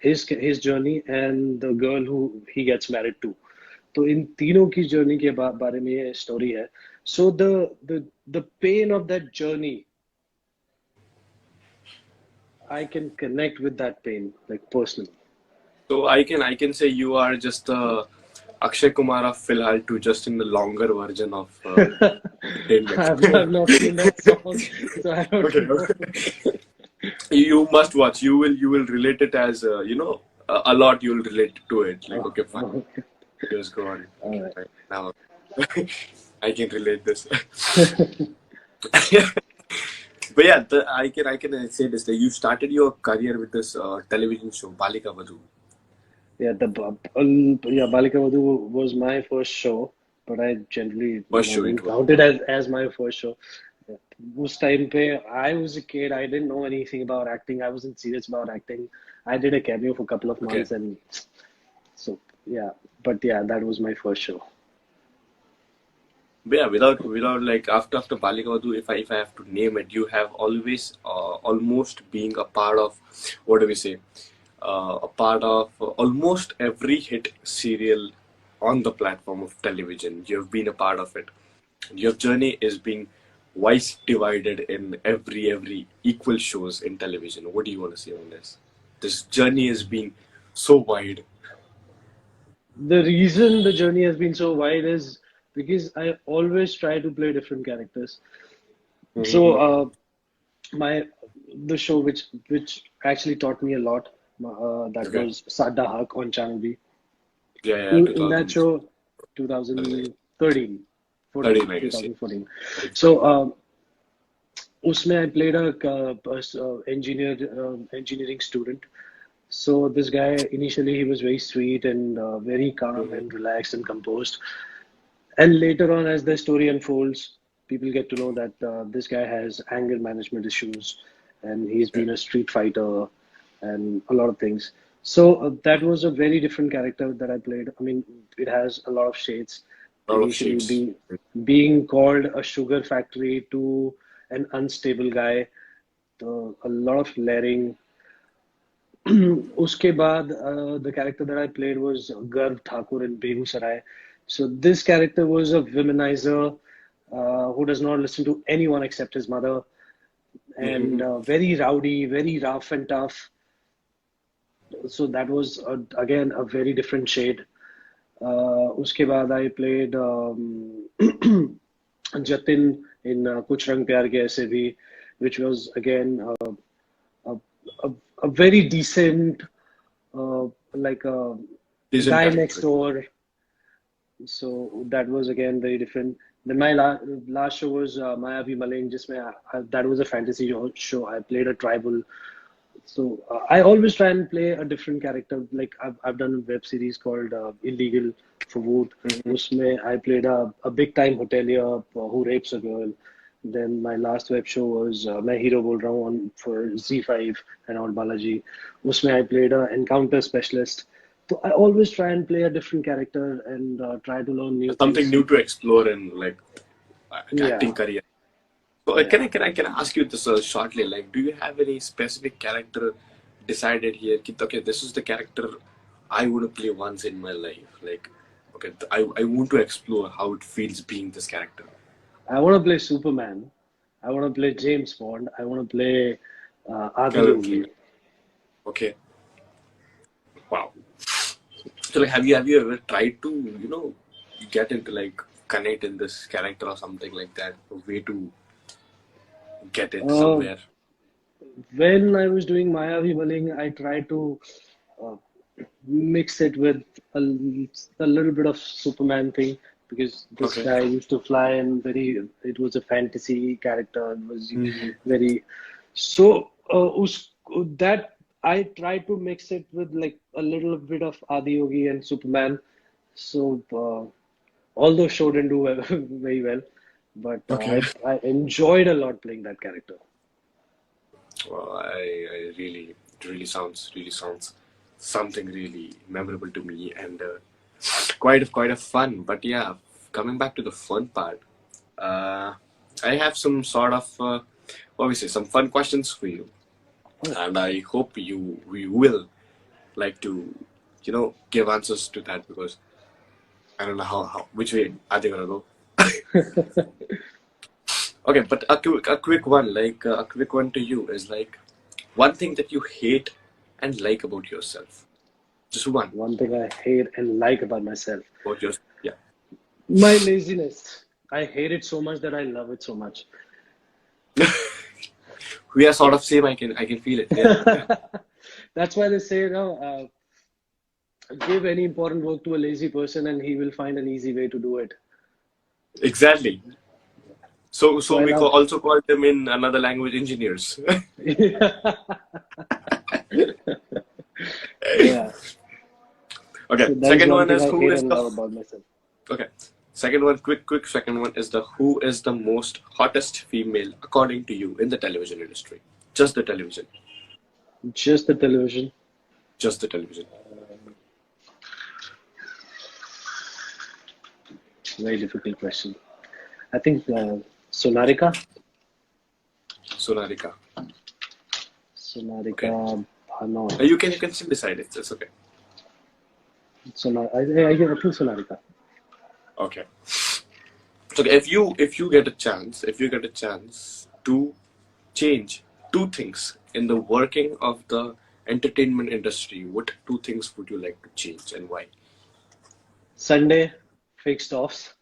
his journey and the girl who he gets married to. तो इन तीनों की journey के बारे में ये story है. So the pain of that journey, I can connect with that pain like personally. So I can say you are just Akshay Kumar of Filhal to just in the longer version of entertainment. I've not seen that song, so I don't Okay, know. okay. You must watch. You will relate it as a lot. You'll relate to it. Like okay, fine. Okay. Just go on. All Okay, right. fine. Now I can relate this. But yeah, I can say this. That you started your career with this television show Balika Vadhu. Yeah, Balika Vadhu was my first show, but I generally, First show it don't was. count it as my first show. Yeah. उस time पे I was a kid. I didn't know anything about acting. I wasn't serious about acting. I did a cameo for a couple of Okay. months, and so yeah. But yeah, that was my first show. But yeah, without like after Balika Vadhu, if I have to name it, you have always almost being a part of, what do we say, a part of almost every hit serial on the platform of television. You have been a part of it. Your journey is being wise divided in every equal shows in television. What do you want to say on this? This journey is being so wide. The reason the journey has been so wide is because I always try to play different characters. So Mm-hmm. my the show which actually taught me a lot, that Okay. was Sadda Haq on Channel B. Yeah, In that 2013, show, 2013, 14, I guess. Yeah. 2014. Very So fun. उसमें I played a engineering student. So this guy initially he was very sweet and very calm Mhm. and relaxed and composed. And later on, as the story unfolds, people get to know that this guy has anger management issues, and he's Okay. been a street fighter and a lot of things. So that was a very different character that I played. I mean, it has a lot of shades. A lot of Initially, shades. being called a sugar factory to an unstable guy, तो a lot of layering. उसके बाद the character that I played was Garv Thakur in Begusarai. So this character was a womanizer who does not listen to anyone except his mother, and Mm-hmm. very rowdy, very rough and tough. So that was again a very different shade. उसके बाद I played Jatin in Kuch Rang Pyar Ke Aise Bhi, which was again a, a, a very decent, like a Decent guy next character. door. So that was again very different. Then my last show was Maya Bhi Maling, जिसमें that was a fantasy show. I played a tribal. So I always try and play a different character. Like I've done a web series called Illegal for Wood. Mm-hmm. उसमें I played a big time hotelier who rapes a girl. Then my last web show was मैं hero बोल रहा हूँ on for Z5 and on Balaji. उसमें I played a encounter specialist. So I always try and play a different character and try to learn new Something things. new to explore in like acting Yeah, career. So yeah. can I ask you this shortly? Like, do you have any specific character decided here? Okay, this is the character I want to play once in my life. Like, okay, I want to explore how it feels being this character. I want to play Superman. I want to play James Bond. I want to play Adi Currently, Yogi. okay, wow. So like, have you ever tried to get into like connect in this character or something like that? A way to get it Uh, somewhere. when I was doing Maya Maling, I tried to uh, mix it with a little bit of Superman thing because this Okay. guy used to fly and it was a fantasy character. It was Mm-hmm. very, so that I tried to mix it with like a little bit of Adi Yogi and Superman. So although show didn't do very well, but Okay. I enjoyed a lot playing that character. Well, I really, it really sounds something really memorable to me and quite a fun. But yeah, coming back to the fun part, uh, I have some sort of what we say, some fun questions for you, Oh, and I hope you will like to, give answers to that because I don't know which way are they gonna go. Okay, but a quick one, like a quick one to you is like one thing that you hate and like about yourself. Just one One thing I hate and like about myself, about yourself. Yeah. my laziness. I hate it so much that I love it so much. We are sort of same. I can feel it. Yeah. That's why they say, give any important work to a lazy person and he will find an easy way to do it. Exactly. So So so I we love. also call them in another language engineers. Yeah. Okay. So that is Second one one thing is I who hate is and the love about myself. okay. Second one, quick. Second one is the who is the most hottest female according to you in the television industry? Just the television. Just the television. Just the television. Very difficult question. I think Sonarika. Sonarika. Sonarika Okay. Bhano. You can still decide. It's okay. I think Sonarika. Okay. So if you get a chance to change two things in the working of the entertainment industry, what two things would you like to change and why? Sunday, fixed offs.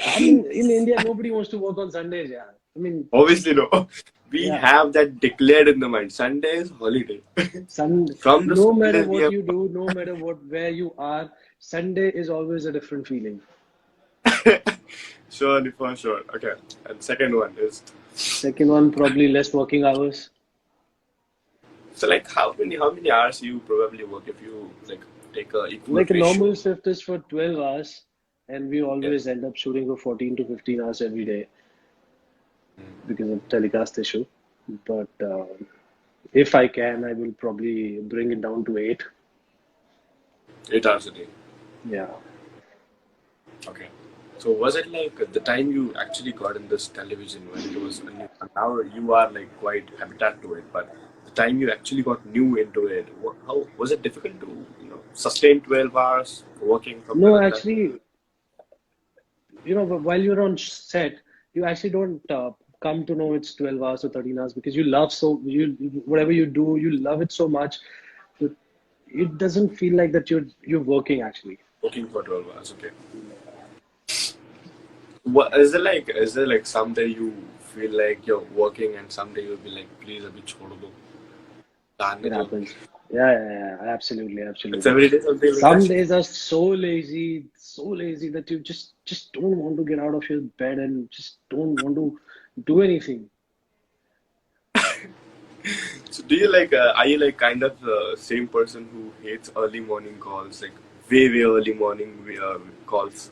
I mean, in India, nobody wants to work on Sundays. Yeah. I mean, Obviously, no. We yeah. have that declared in the mind. Sunday is holiday. From the No matter Sunday we what have. you do, no matter where you are, Sunday is always a different feeling. Surely, for sure. Okay. And second one is Second one, probably less working hours. so like how many hours you probably work if you like take a equal Like a ratio? normal shift is for 12 hours, and we Yeah. always end up shooting for 14 to 15 hours every day because of telecast issue. But if I can, I will probably bring it down to 8. 8 hours a day. Yeah. Okay. So was it like the time you actually got in this television when it was now you are like quite habitat to it, but the time you actually got new into it, how was it difficult to sustain 12 hours working somewhere No, like that? actually, while you're on set, you actually don't come to know it's 12 hours or 13 hours because you love you whatever you do, you love it so much. It it doesn't feel like that you're working actually. Working for 12 hours, okay. What is there like someday you feel like you're working and someday you'll be like, please abhi chhod do, jaane It do. happens. Yeah, yeah, yeah, absolutely, It's absolutely. every day something like Some that. days are so lazy that you just don't want to get out of your bed and just don't want to do anything. So are you like kind of the same person who hates early morning calls, like way early morning calls?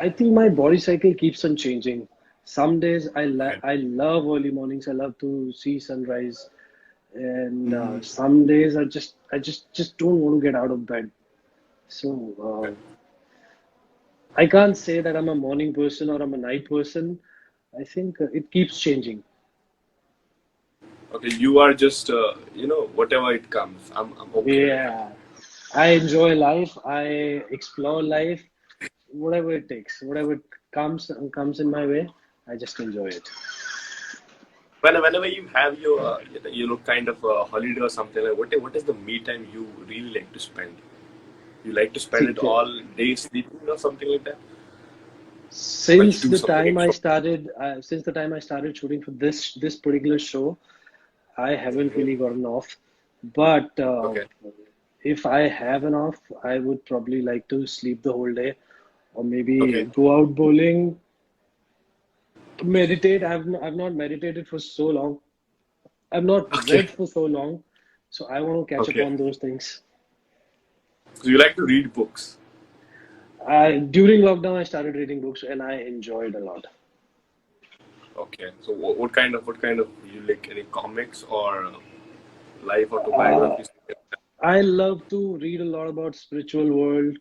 I think my body cycle keeps on changing. Some days Okay. I love early mornings. I love to see sunrise, and Mm, some days I just don't want to get out of bed. So okay. I can't say that I'm a morning person or I'm a night person. I think it keeps changing. Okay, you are just whatever it comes. I'm okay with that. Yeah, I enjoy life. I explore life. Whatever it takes, whatever comes in my way, I just enjoy it. Whenever you have your kind of a holiday or something like what is the me time you really like to spend? You like to spend See, it all day sleeping or something like that? Like you since do the something time I extra? started, since the time I started shooting for this particular show, I haven't Mhm. really gotten off. But Okay. if I have an off, I would probably like to sleep the whole day, or maybe Okay. go out bowling, meditate. I've not meditated for so long. I've not read Okay. for so long, so I want to catch up Okay. on those things. So you like to read books. During lockdown, I started reading books, and I enjoyed a lot. Okay. So what kind of you like any comics or life Uh, autobiographies? I love to read a lot about spiritual world,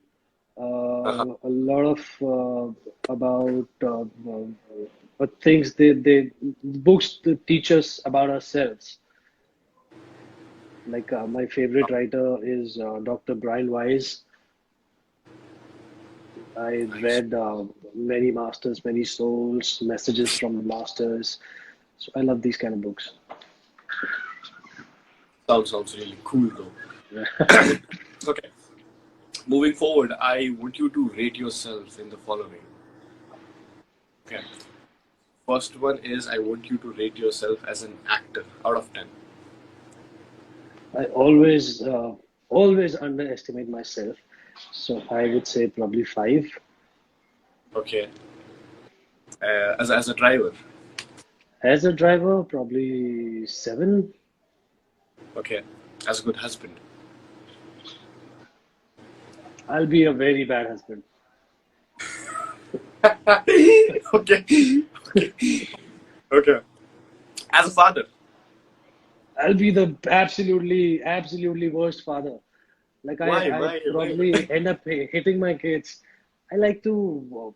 Uh-huh. a lot of about or things they books that teach us about ourselves. Like my favorite writer is Dr. Brian Weiss. I Nice. read many masters, many souls, messages from the masters. So I love these kind of books. Sounds really cool though. Yeah. Okay. Moving forward, I want you to rate yourself in the following. Okay. First one is I want you to rate yourself as an actor out of 10. I always underestimate myself. So I would say probably five. Okay. As a driver. As a driver, probably seven. Okay. As a good husband. I'll be a very bad husband. Okay. Okay. Okay. As a father. I'll be the absolutely worst father. Like Why? I probably end up hitting my kids. I like to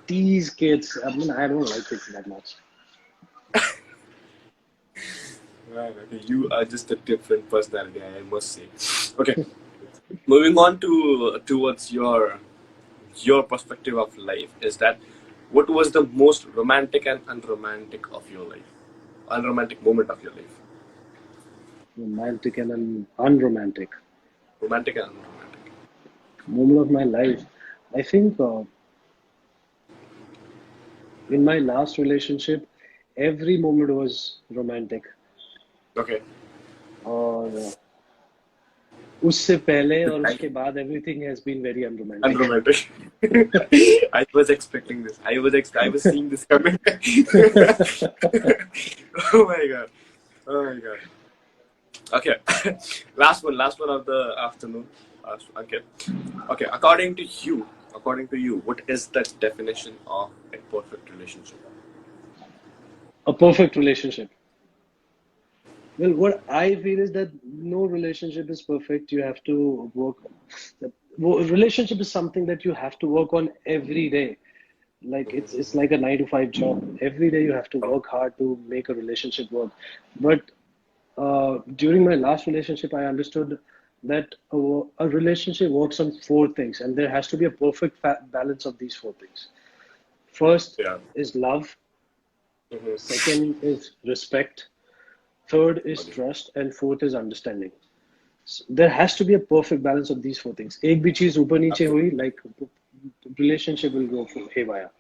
tease kids. I mean, I don't like kids that much. Right, okay. You are just a different personality, I must say. Okay. Moving on to towards your perspective of life is that what was the most romantic and unromantic of your life? Unromantic moment of your life. Romantic and unromantic Romantic and unromantic. moment of my life. I think in my last relationship, every moment was romantic. Okay. और उससे पहले The और time उसके बाद everything has been very unromantic. unromantic. I was expecting this. I was seeing this coming. Oh my god. Oh my god. Okay. Last one of the afternoon. Okay. Okay. According to you, what is the definition of a perfect relationship? A perfect relationship. Well, what I feel is that no relationship is perfect. You have to work. Relationship is something that you have to work on every day. Like it's like a 9 to 5 job. Every day you have to work hard to make a relationship work. But during my last relationship, I understood that a relationship works on four things, and there has to be a perfect balance of these four things. First Yeah. is love. Mm-hmm. Second is respect. Third is Okay. trust, and fourth is understanding. So there has to be a perfect balance of these four things. एक भी चीज ऊपर नीचे हुई, Absolutely. like relationship will go haywire.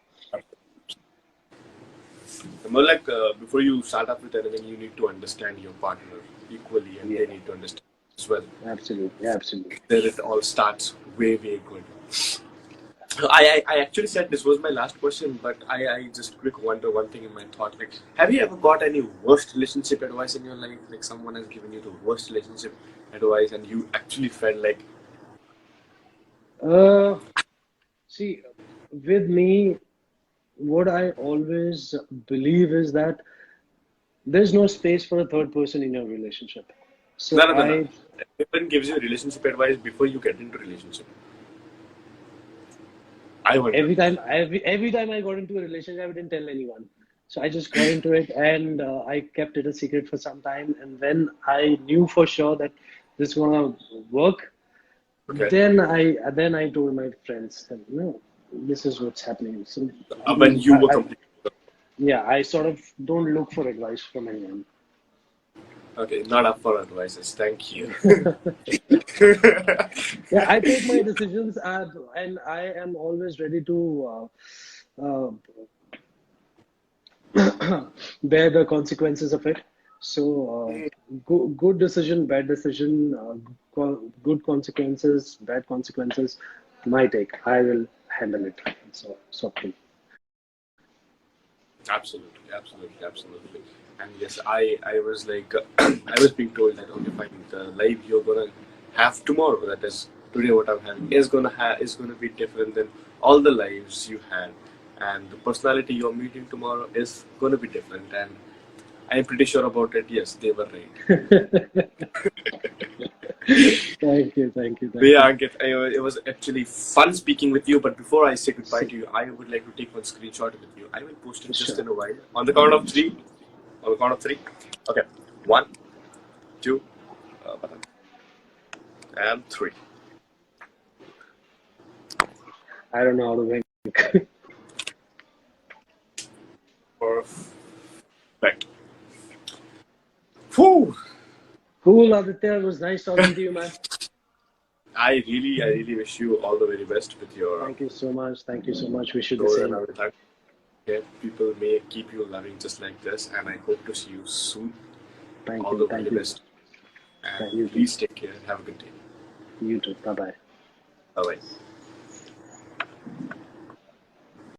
More like before you start up with anything, you need to understand your partner equally, and Yeah, they need to understand as well. absolutely, absolutely. There it all starts way good. I actually said this was my last question, but I just quick wonder one thing in my thought. Like, have you ever got any worst relationship advice in your life? Like someone has given you the worst relationship advice, and you actually felt like, Uh, See, with me, what I always believe is that there's no space for a third person in your relationship. no, So no, no, no. Everyone gives you relationship advice before you get into relationship. I wonder. every time I got into a relationship, I didn't tell anyone. So I just got into it, and I kept it a secret for some time. And when I knew for sure that this is gonna work, Okay. then I told my friends that no, this is what's happening. So When you were I completely yeah, I sort of don't look for advice from anyone. okay, not up for advices. Thank you. Yeah, I take my decisions, and I am always ready to bear the consequences of it. So, good decision, bad decision, good consequences, bad consequences. My take. I will handle it. So, softly. Absolutely. And yes, I was like, I was being told that okay, fine, the life you're gonna have tomorrow, that is today, what I'm having is gonna be different than all the lives you had, and the personality you're meeting tomorrow is gonna be different. And I'm pretty sure about it. Yes, they were right. Thank you, thank you, But thank yeah, you. Ankit, it was actually fun speaking with you. But before I say goodbye to you, I would like to take one screenshot with you. I will post it just Sure. in a while. On the count of three. On the count of three. Okay. One, two, and three. I don't know how to wink. Perfect. Whew. Cool, Aditya. It was nice talking to you, man. I really wish you all the very best with your Thank you so much. Thank you so much. Wish you the show and same. everything. Okay, people may keep you loving just like this, and I hope to see you soon. Thank All you. the very Thank you. best, and Thank you too. please take care and have a good day. You too. Bye bye. Bye bye.